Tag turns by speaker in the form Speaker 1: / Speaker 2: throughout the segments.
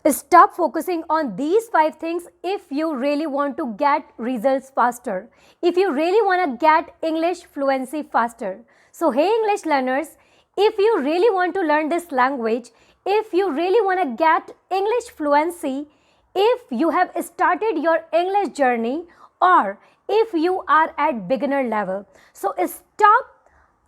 Speaker 1: Stop focusing on these 5 things if you really want to get results faster, if you really want to get English fluency faster. So hey English learners, if you really want to learn this language, if you really want to get English fluency, if you have started your English journey, or if you are at beginner level, so stop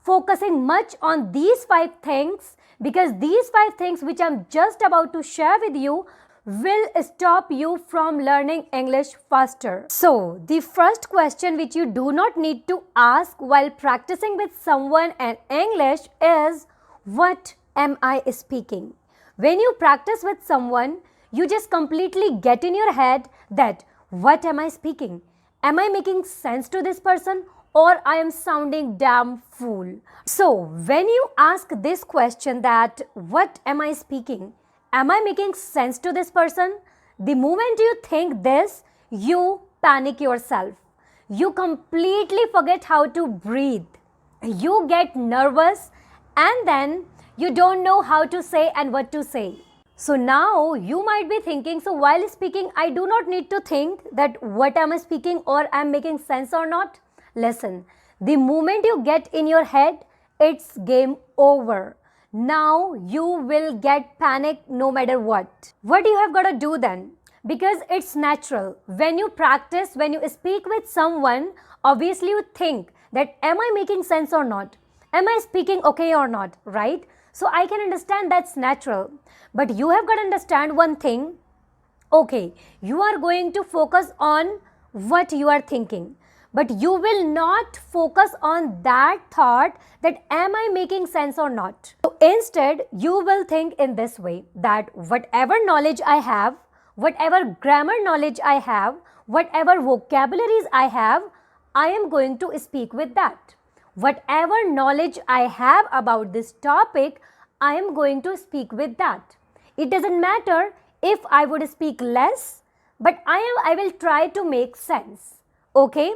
Speaker 1: focusing much on these 5 things, because these 5 things which I'm just about to share with you will stop you from learning English faster. So the first question which you do not need to ask while practicing with someone in English is, what am I speaking? When you practice with someone, you just completely get in your head that, what am I speaking? Am I making sense to this person, or I am sounding damn fool? So when you ask this question that, what am I speaking? Am I making sense to this person? The moment you think this, you panic yourself. You completely forget how to breathe. You get nervous, and then you don't know how to say and what to say. So now you might be thinking, so while speaking, I do not need to think that what am I speaking or I am making sense or not. Listen, the moment you get in your head, it's game over. Now you will get panic no matter what. What you have got to do then? Because it's natural. When you practice, when you speak with someone, obviously you think that, am I making sense or not? Am I speaking okay or not, right? So I can understand that's natural. But you have got to understand one thing. Okay, you are going to focus on what you are thinking, but you will not focus on that thought that, am I making sense or not? So instead, you will think in this way that whatever knowledge I have, whatever grammar knowledge I have, whatever vocabularies I have, I am going to speak with that. Whatever knowledge I have about this topic, I am going to speak with that. It doesn't matter if I would speak less, but I will try to make sense. Okay?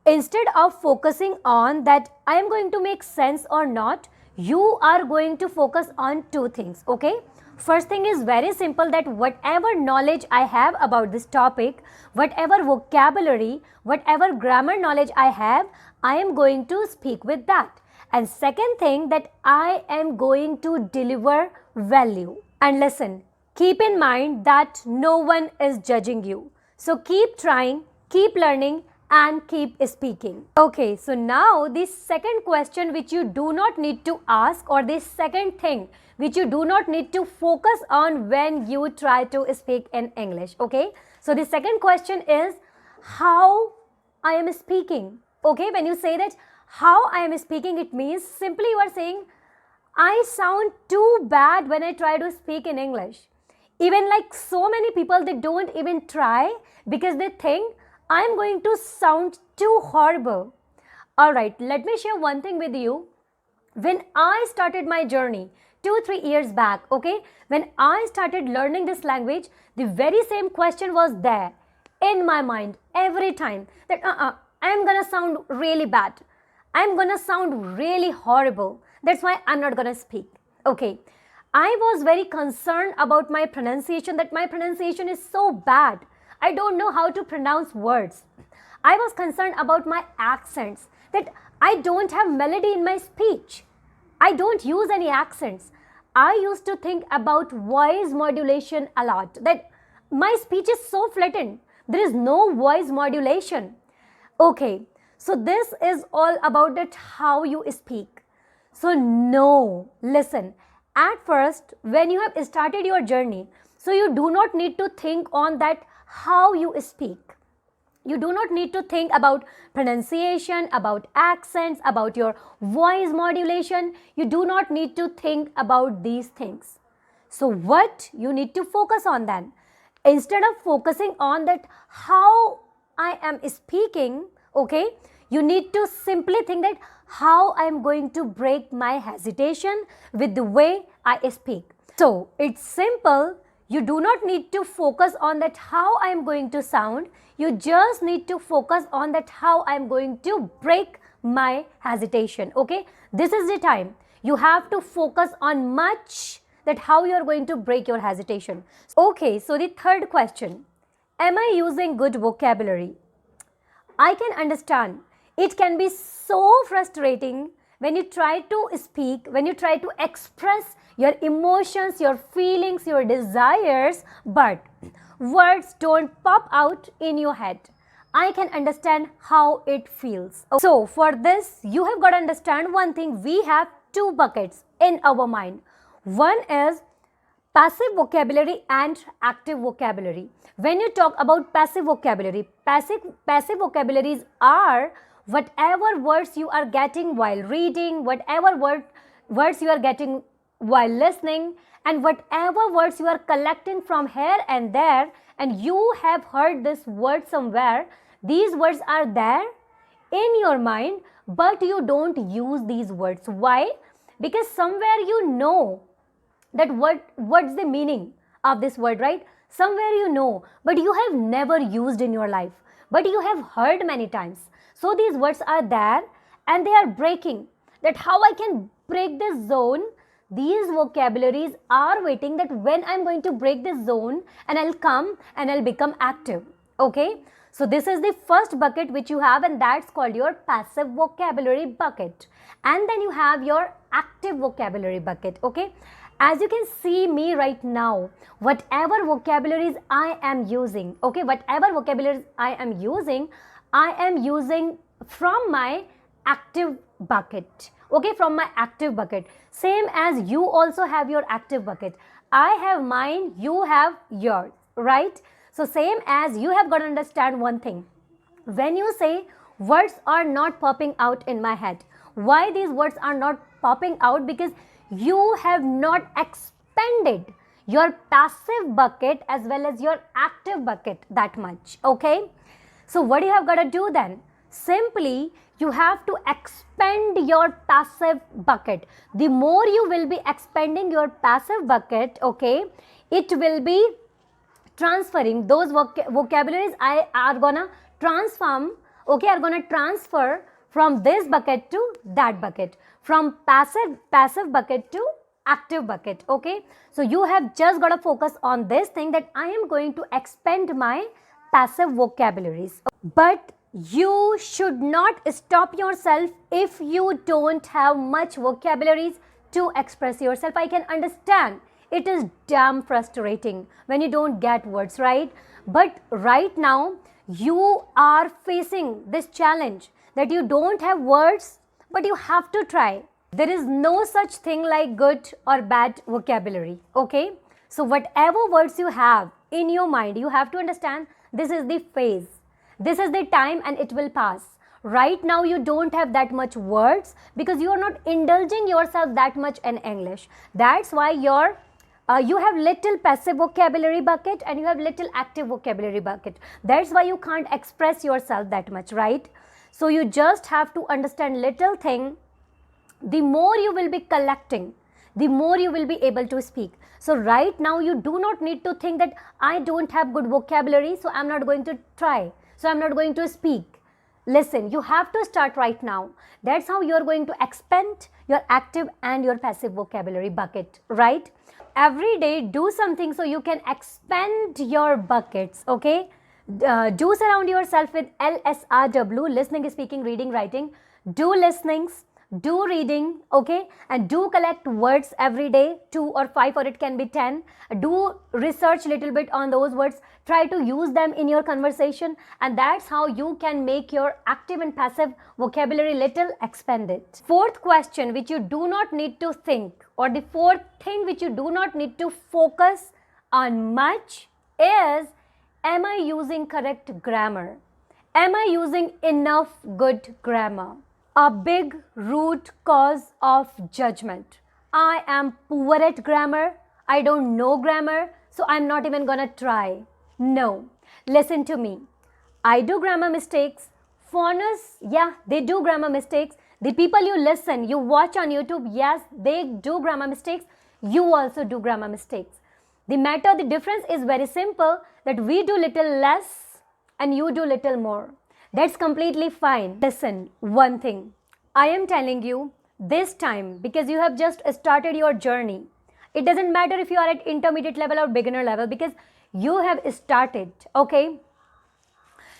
Speaker 1: Instead of focusing on that I am going to make sense or not, you are going to focus on 2 things. Okay? First thing is very simple, that whatever knowledge I have about this topic, whatever vocabulary, whatever grammar knowledge I have, I am going to speak with that. And second thing, that I am going to deliver value. And listen, keep in mind that no one is judging you. So keep trying, keep learning, and keep speaking. Okay, so now the second question which you do not need to ask, or the second thing which you do not need to focus on when you try to speak in English. Okay, so the second question is, how I am speaking. Okay, when you say that how I am speaking, it means simply you are saying, I sound too bad when I try to speak in English. Even like so many people, they don't even try because they think, I am going to sound too horrible. Alright, let me share one thing with you. When I started my journey 2-3 years back, okay, when I started learning this language, the very same question was there in my mind every time, that I'm gonna sound really bad. I'm gonna sound really horrible. That's why I'm not gonna speak. Okay, I was very concerned about my pronunciation, that my pronunciation is so bad. I don't know how to pronounce words. I was concerned about my accents, that I don't have melody in my speech. I don't use any accents. I used to think about voice modulation a lot, that my speech is so flattened. There is no voice modulation. Okay, so this is all about that how you speak. So no, listen, at first when you have started your journey, so you do not need to think on that how you speak. You do not need to think about pronunciation, about accents, about your voice modulation. You do not need to think about these things. So what you need to focus on then? Instead of focusing on that how I am speaking, okay, you need to simply think that how I am going to break my hesitation with the way I speak. So it's simple. You do not need to focus on that how I am going to sound. You just need to focus on that how I am going to break my hesitation. Okay, this is the time. You have to focus on much that how you are going to break your hesitation. Okay, so the third question, am I using good vocabulary? I can understand it can be so frustrating when you try to speak, when you try to express your emotions, your feelings, your desires, but words don't pop out in your head. I can understand how it feels. So for this, you have got to understand one thing. We have two buckets in our mind. One is passive vocabulary and active vocabulary. When you talk about passive vocabulary, passive vocabularies are whatever words you are getting while reading, whatever words you are getting while listening, and whatever words you are collecting from here and there, and you have heard this word somewhere. These words are there in your mind, but you don't use these words. Why? Because somewhere you know that what's the meaning of this word, right? Somewhere you know, but you have never used in your life, but you have heard many times. So these words are there and they are breaking. That how I can break this zone? These vocabularies are waiting that when I'm going to break this zone, and I'll come and I'll become active. Okay, so this is the first bucket which you have, and that's called your passive vocabulary bucket. And then you have your active vocabulary bucket. Okay, as you can see me right now, whatever vocabularies I am using, okay, whatever vocabularies I am using from my active bucket. Okay, from my active bucket. Same as you also have your active bucket. I have mine, you have yours, right? So same as you have got to understand one thing. When you say words are not popping out in my head, why these words are not popping out? Because you have not expanded your passive bucket as well as your active bucket that much. Okay, so what you have got to do then? Simply you have to expand your passive bucket. The more you will be expanding your passive bucket, okay, it will be transferring those vocabularies are gonna transform, okay, are gonna transfer from this bucket to that bucket, from passive bucket to active bucket. Okay, so you have just got to focus on this thing, that I am going to expand my passive vocabularies. But you should not stop yourself if you don't have much vocabularies to express yourself. I can understand it is damn frustrating when you don't get words, right? But right now you are facing this challenge that you don't have words, but you have to try. There is no such thing like good or bad vocabulary. Okay, so whatever words you have in your mind, you have to understand this is the phase, this is the time, and it will pass. Right now you don't have that much words because you are not indulging yourself that much in English. That's why you have little passive vocabulary bucket and you have little active vocabulary bucket. That's why you can't express yourself that much, right? So you just have to understand little thing. The more you will be collecting, the more you will be able to speak. So right now you do not need to think that I don't have good vocabulary, so I'm not going to try, so I'm not going to speak. Listen, you have to start right now. That's how you're going to expand your active and your passive vocabulary bucket, right? Every day do something so you can expand your buckets, okay? Do surround yourself with LSRW, listening, speaking, reading, writing. Do listenings, do reading, okay, and do collect words every day, 2 or 5, or it can be 10. Do research little bit on those words, try to use them in your conversation, and that's how you can make your active and passive vocabulary little expanded. Fourth question which you do not need to think, or the fourth thing which you do not need to focus on much is, am I using correct grammar? Am I using enough good grammar? A big root cause of judgment. I am poor at grammar. I don't know grammar, so I'm not even gonna try. No, listen to me. I do grammar mistakes. Foreigners, yeah, they do grammar mistakes. The people you listen, you watch on YouTube, yes, they do grammar mistakes. You also do grammar mistakes. The difference is very simple, that we do little less and you do little more. That's completely fine. Listen, one thing I am telling you this time, because you have just started your journey. It doesn't matter if you are at intermediate level or beginner level, because you have started, okay?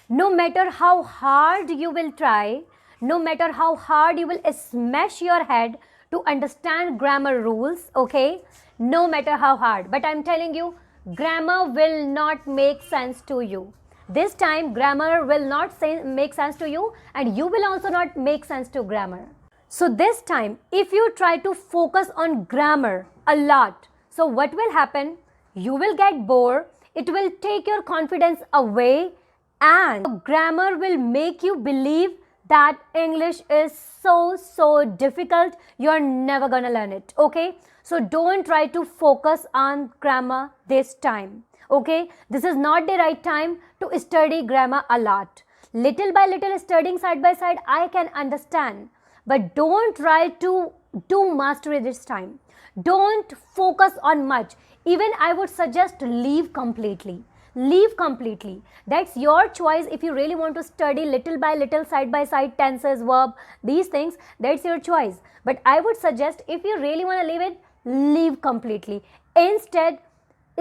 Speaker 1: No matter how hard you will try, no matter how hard you will smash your head to understand grammar rules, okay? No matter how hard. But I'm telling you, grammar will not make sense to you. This time, grammar will not make sense to you, and you will also not make sense to grammar. So this time, if you try to focus on grammar a lot, so what will happen? You will get bored, it will take your confidence away, and grammar will make you believe that English is so difficult, you're never gonna learn it, okay? So don't try to focus on grammar this time, okay? This is not the right time to study grammar a lot. Little by little studying side by side, I can understand. But don't try to do mastery this time. Don't focus on much. Even I would suggest leave completely. Leave completely. That's your choice. If you really want to study little by little, side by side, tenses, verb, these things, that's your choice. But I would suggest, if you really want to leave it, leave completely. Instead,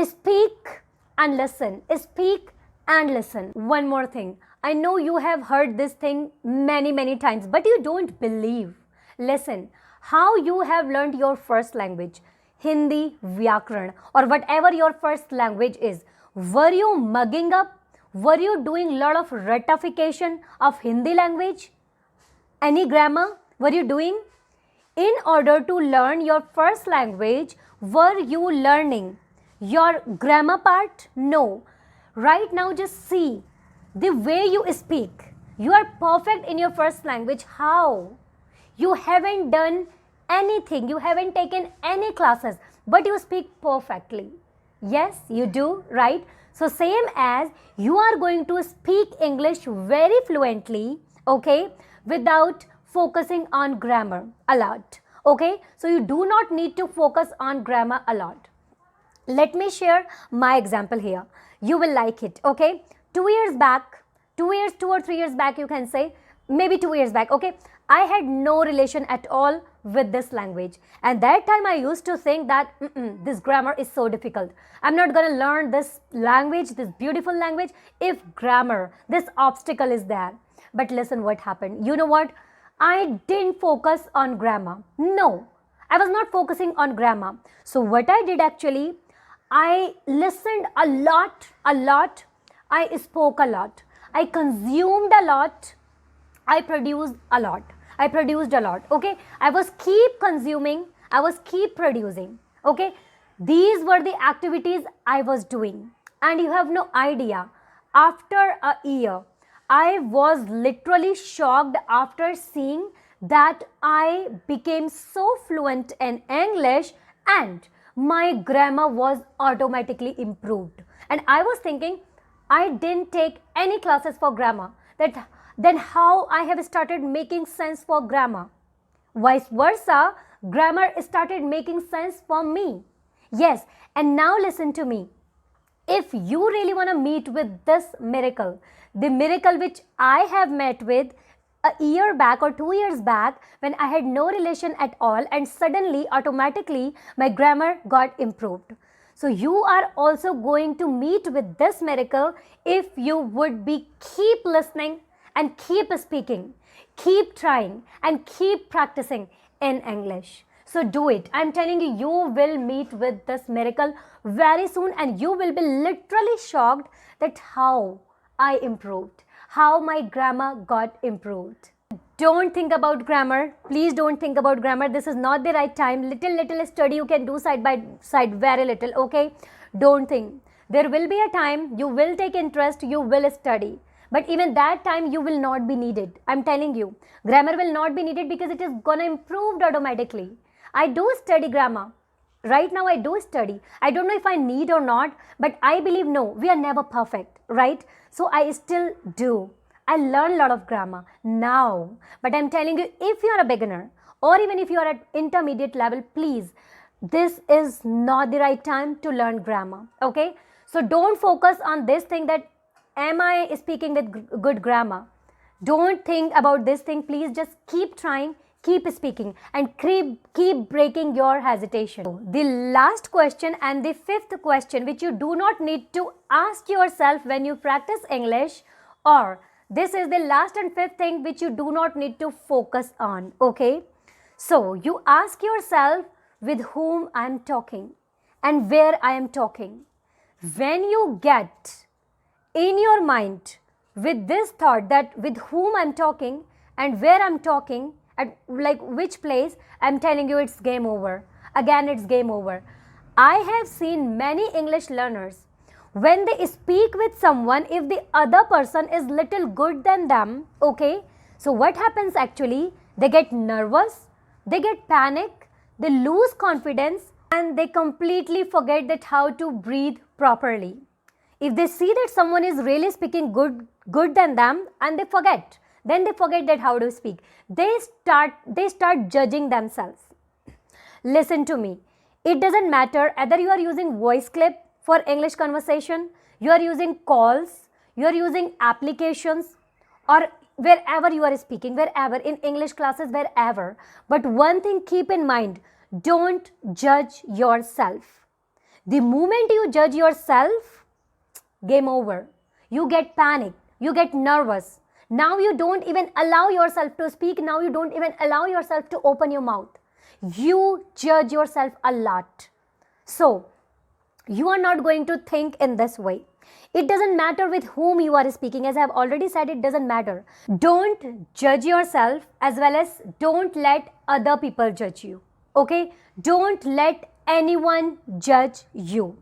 Speaker 1: speak and listen. Speak and listen. One more thing. I know you have heard this thing many times, but you don't believe. Listen, how you have learned your first language, Hindi, Vyakaran, or whatever your first language is. Were you mugging up? Were you doing lot of ratification of Hindi language? Any grammar were you doing? In order to learn your first language, were you learning your grammar part? No. Right now, just see the way you speak. You are perfect in your first language. How? You haven't done anything. You haven't taken any classes, but you speak perfectly. Yes, you do, right? So same as you are going to speak English very fluently, okay, without focusing on grammar a lot, okay? So you do not need to focus on grammar a lot. Let me share my example here. You will like it, okay? 2 years back, 2 or 3 years back, you can say, maybe 2 years back, okay? I had no relation at all with this language, and that time I used to think that this grammar is so difficult. I'm not gonna learn this language, this beautiful language, if grammar, this obstacle is there. But listen what happened. You know what? I didn't focus on grammar. No, I was not focusing on grammar. So what I did actually, I listened a lot. I spoke a lot. I consumed a lot. I produced a lot. Okay? I was keep consuming. I was keep producing. Okay? These were the activities I was doing. And you have no idea. After a year, I was literally shocked after seeing that I became so fluent in English and my grammar was automatically improved. And I was thinking, I didn't take any classes for grammar. Then how I have started making sense for grammar? Vice versa, grammar started making sense for me. Yes, and now listen to me. If you really want to meet with this miracle, the miracle which I have met with a year back or 2 years back, when I had no relation at all, and suddenly automatically my grammar got improved. So you are also going to meet with this miracle if you would be keep listening and keep speaking, keep trying and keep practicing in English. So do it. I'm telling you, you will meet with this miracle very soon, and you will be literally shocked that how I improved, how my grammar got improved. Don't think about grammar. Please don't think about grammar. This is not the right time. Little study you can do side by side, very little, okay? Don't think. There will be a time you will take interest, you will study. But even that time you will not be needed. I'm telling you, grammar will not be needed because it is gonna improve automatically. I do study grammar. Right now I do study. I don't know if I need or not, but I believe no, we are never perfect, right? So I still do. I learn a lot of grammar now. But I'm telling you, if you are a beginner or even if you are at intermediate level, please, this is not the right time to learn grammar, okay? So don't focus on this thing that am I speaking with good grammar? Don't think about this thing. Please just keep trying, keep speaking and keep breaking your hesitation. The last question and the fifth question which you do not need to ask yourself when you practice English, or this is the last and fifth thing which you do not need to focus on, okay? So you ask yourself with whom I am talking and where I am talking. When you get in your mind with this thought that with whom I'm talking and where I'm talking, at like which place, I'm telling you it's game over. Again, it's game over. I have seen many English learners, when they speak with someone, if the other person is little good than them, okay, so what happens actually? They get nervous, they get panic, they lose confidence, and they completely forget that how to breathe properly. If they see that someone is really speaking good than them, and they forget, then they forget that how to speak. They start judging themselves. Listen to me. It doesn't matter whether you are using voice clip for English conversation, you are using calls, you are using applications, or wherever you are speaking, wherever, in English classes, wherever. But one thing keep in mind, don't judge yourself. The moment you judge yourself, game over. You get panic, you get nervous. Now you don't even allow yourself to speak, now you don't even allow yourself to open your mouth. You judge yourself a lot. So, you are not going to think in this way. It doesn't matter with whom you are speaking. As I have already said, it doesn't matter. Don't judge yourself, as well as don't let other people judge you. Okay? Don't let anyone judge you.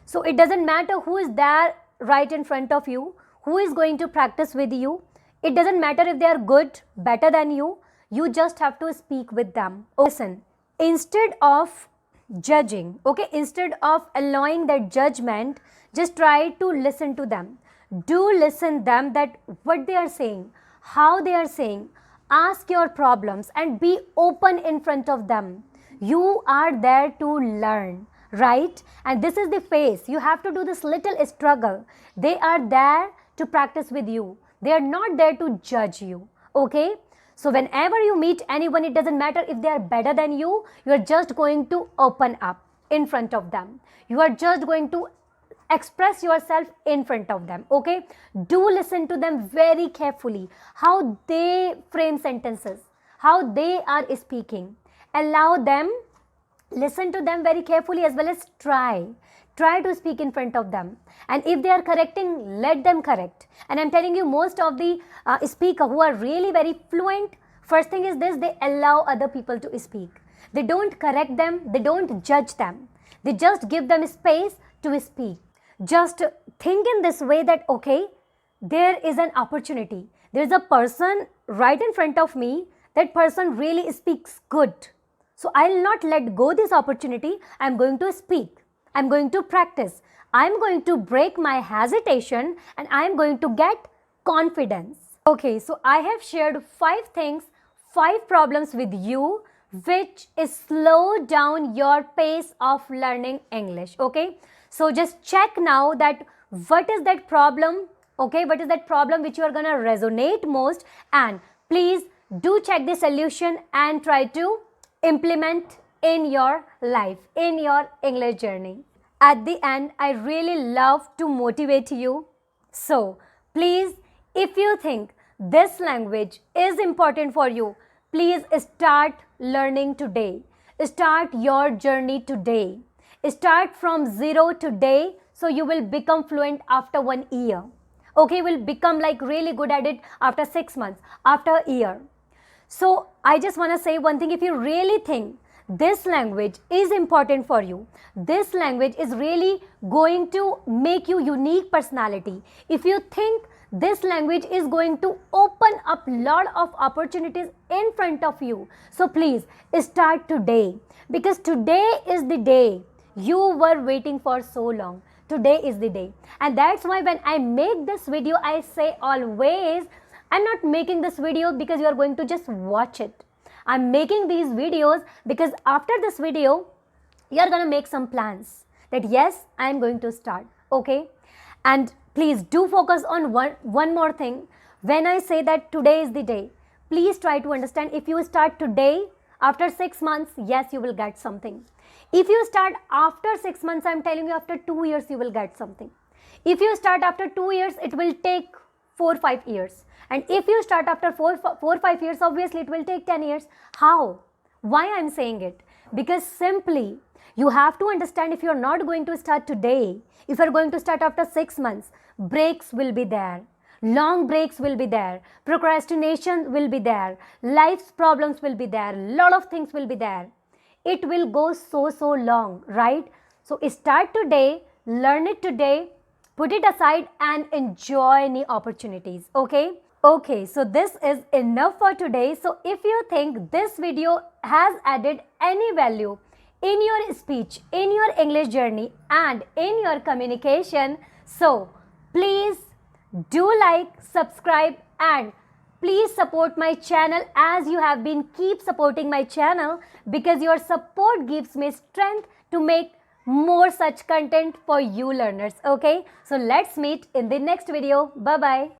Speaker 1: So it doesn't matter who is there right in front of you, who is going to practice with you. It doesn't matter if they are good, better than you. You just have to speak with them. Listen, instead of judging, okay, instead of allowing that judgment, just try to listen to them. Do listen them that what they are saying, how they are saying. Ask your problems and be open in front of them. You are there to learn, right? And this is the phase. You have to do this little struggle. They are there to practice with you. They are not there to judge you, okay? So whenever you meet anyone, it doesn't matter if they are better than you, you are just going to open up in front of them. You are just going to express yourself in front of them, okay? Do listen to them very carefully, how they frame sentences, how they are speaking. Allow them, listen to them very carefully, as well as try to speak in front of them. And if they are correcting, let them correct. And I'm telling you, most of the speakers who are really very fluent, first thing is this, they allow other people to speak. They don't correct them, they don't judge them. They just give them space to speak. Just think in this way that, okay, there is an opportunity. There is a person right in front of me, that person really speaks good. So I'll not let go this opportunity. I'm going to speak. I'm going to practice. I'm going to break my hesitation and I'm going to get confidence. Okay, so I have shared 5 things, 5 problems with you which is slow down your pace of learning English. Okay, so just check now that what is that problem, okay, what is that problem which you are gonna resonate most, and please do check the solution and try to implement in your life, in your English journey. At the end, I really love to motivate you. So please, if you think this language is important for you, please start learning today. Start your journey today. Start from zero today, so you will become fluent after 1 year. Okay, you will become like really good at it after 6 months, after a year. So I just want to say one thing, if you really think this language is important for you, this language is really going to make you unique personality, if you think this language is going to open up lot of opportunities in front of you, so please start today, because today is the day you were waiting for so long. Today is the day. And that's why when I make this video, I say always, I'm not making this video because you are going to just watch it. I'm making these videos because after this video, you are going to make some plans that yes, I'm going to start. Okay. And please do focus on one more thing. When I say that today is the day, please try to understand. If you start today, after 6 months, yes, you will get something. If you start after 6 months, I'm telling you, after 2 years, you will get something. If you start after 2 years, it will take 4-5 years. And if you start after 4-5 years, obviously it will take 10 years. How? Why I'm saying it? Because simply, you have to understand, if you're not going to start today, if you're going to start after 6 months, breaks will be there. Long breaks will be there. Procrastination will be there. Life's problems will be there. Lot of things will be there. It will go so long, right? So start today, learn it today, put it aside and enjoy any opportunities, okay? Okay, so this is enough for today. So if you think this video has added any value in your speech, in your English journey and in your communication, so please do like, subscribe and please support my channel as you have been keep supporting my channel, because your support gives me strength to make more such content for you learners, okay? So let's meet in the next video. Bye bye.